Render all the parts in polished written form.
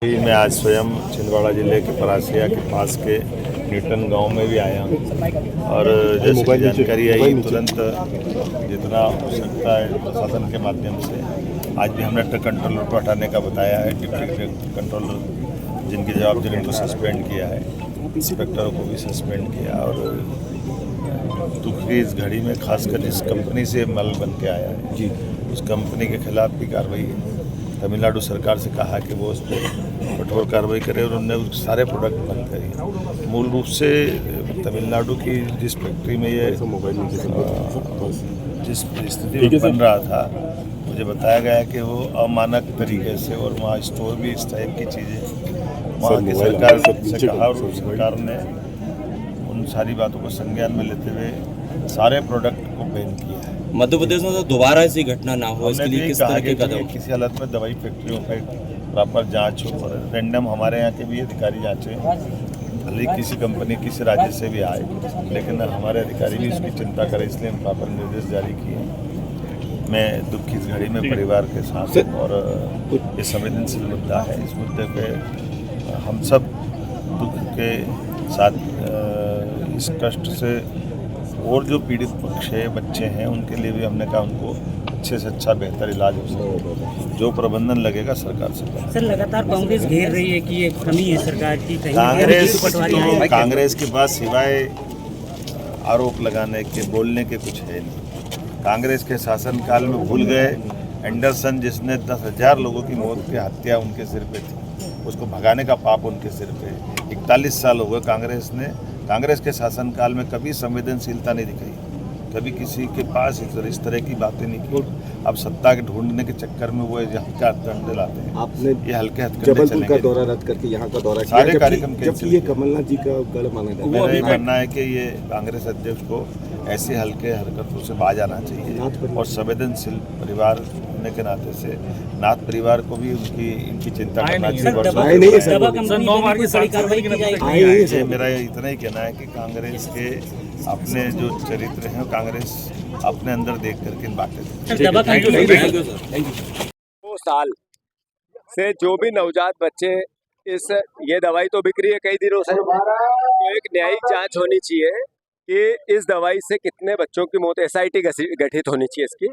मैं आज स्वयं छिंदवाड़ा जिले के परासिया के पास के न्यूटन गांव में भी आया हूं और जैसे कि जानकारी आई तुरंत जितना हो सकता है प्रशासन के माध्यम से आज भी हमने ट्रक कंट्रोलर को हटाने का बताया है। डिप्टी कंट्रोलर जिनकी जवाबदारी उनको सस्पेंड किया है, इंस्पेक्टरों को भी सस्पेंड किया और दुख की इस घड़ी में खासकर जिस कंपनी से माल बन के आया है जी उस कंपनी के खिलाफ भी कार्रवाई तमिलनाडु सरकार से कहा कि वो उस पर कठोर कार्रवाई करे और उन्होंने सारे प्रोडक्ट बंद करी। मूल रूप से तमिलनाडु की जिस फैक्ट्री में ये जिस परिस्थिति में बन रहा था मुझे बताया गया कि वो अमानक तरीके से और वहाँ स्टोर भी इस टाइप की चीज़ें वहाँ की सरकार से कहा और सरकार ने उन सारी बातों को संज्ञान में लेते हुए सारे प्रोडक्ट को बैन किया है। मध्य प्रदेश में तो दोबारा ऐसी घटना ना हो इसके लिए किस तरह के कदम? किसी हालत में दवाई फैक्ट्रियों पे प्रॉपर जांच हो और रैंडम हमारे यहाँ के भी अधिकारी जांचें, भले किसी कंपनी किसी राज्य से भी आए लेकिन हमारे अधिकारी भी इसकी चिंता करें, इसलिए हम प्रॉपर निर्देश जारी किए। मैं दुख की इस घड़ी में परिवार के साथ और ये संवेदनशील मुद्दा है, इस मुद्दे पे हम सब दुख के साथ इस कष्ट से और जो पीड़ित पक्ष है बच्चे हैं उनके लिए भी हमने कहा उनको अच्छे से अच्छा बेहतर इलाज हो सके, जो प्रबंधन लगेगा सरकार से। सर लगातार कांग्रेस घेर रही है कि ये कमी है सरकार की, कांग्रेस के पास सिवाय आरोप लगाने के बोलने के कुछ है नहीं। कांग्रेस के शासनकाल में भूल गए एंडरसन जिसने 10,000 लोगों की मौत की हत्या उनके सिर पे थी, उसको भगाने का पाप उनके सिर पे। 41 साल हो गए कांग्रेस के शासनकाल में कभी संवेदनशीलता नहीं दिखाई, कभी किसी के पास इस तरह की बातें नहीं की। अब सत्ता के ढूंढने के चक्कर में वो हल्के हथकंडे लाते हैं। आपने ये हल्के हथकंडे जबलपुर का दौरा रद्द करके यहाँ का दौरा किया, सारे कार्यक्रम जबकि ये कमलनाथ जी का गढ़ माना जाता है। मेरा ये मानना है कि ये कांग्रेस अध्यक्ष को ऐसी हल्के हरकतों से बाज आना चाहिए और संवेदनशील परिवार होने के नाते से नाथ परिवार को भी इनकी चिंता करना चाहिए। मेरा इतना ही कहना है कि कांग्रेस के अपने जो चरित्र हैं कांग्रेस अपने अंदर देख करके इन बातें 2 साल से जो भी नवजात बच्चे ये दवाई तो बिक रही है कई दिनों से, तो एक न्यायिक जांच होनी चाहिए कि इस दवाई से कितने बच्चों की मौत, SIT गठित होनी चाहिए इसकी,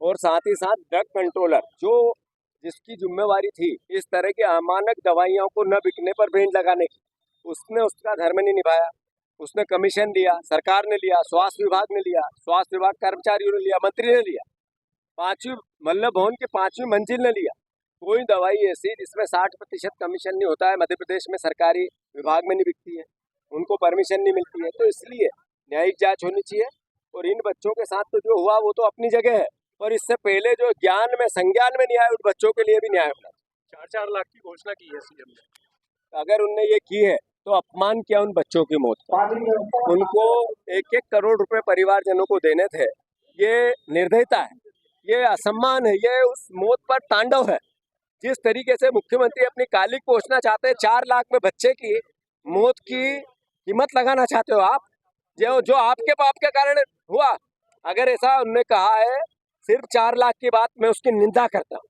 और साथ ही साथ ड्रग कंट्रोलर जिसकी जिम्मेवारी थी इस तरह की अमानक दवाइयों को न बिकने पर बैन लगाने की, उसने उसका धर्म नहीं निभाया। उसने कमीशन लिया, सरकार ने लिया, स्वास्थ्य विभाग ने लिया, स्वास्थ्य विभाग कर्मचारियों ने लिया, मंत्री ने लिया, 5वीं मल्ल भवन की 5वीं मंजिल ने लिया। कोई दवाई ऐसी जिसमें 60% कमीशन नहीं होता है मध्य प्रदेश में सरकारी विभाग में नहीं बिकती है, उनको परमिशन नहीं मिलती है। तो इसलिए न्यायिक जांच होनी चाहिए और इन बच्चों के साथ तो जो हुआ वो तो अपनी जगह है, और इससे पहले जो ज्ञान में संज्ञान में नहीं आए उन बच्चों के लिए भी न्याय होना। 4-4 लाख की घोषणा की है सीएम ने। अगर उनने ये की है तो अपमान किया उन बच्चों की मौत का। उनको 1-1 करोड़ रुपए परिवारजनों को देने थे, ये निर्दयता है, ये असम्मान है, ये उस मौत पर तांडव है। जिस तरीके से मुख्यमंत्री अपनी कालिक पोषना चाहते हैं, 4 लाख में बच्चे की मौत की कीमत लगाना चाहते हो आप, जो आपके पाप के कारण हुआ। अगर ऐसा उन्होंने कहा है सिर्फ 4 लाख की बात, मैं उसकी निंदा करता हूँ।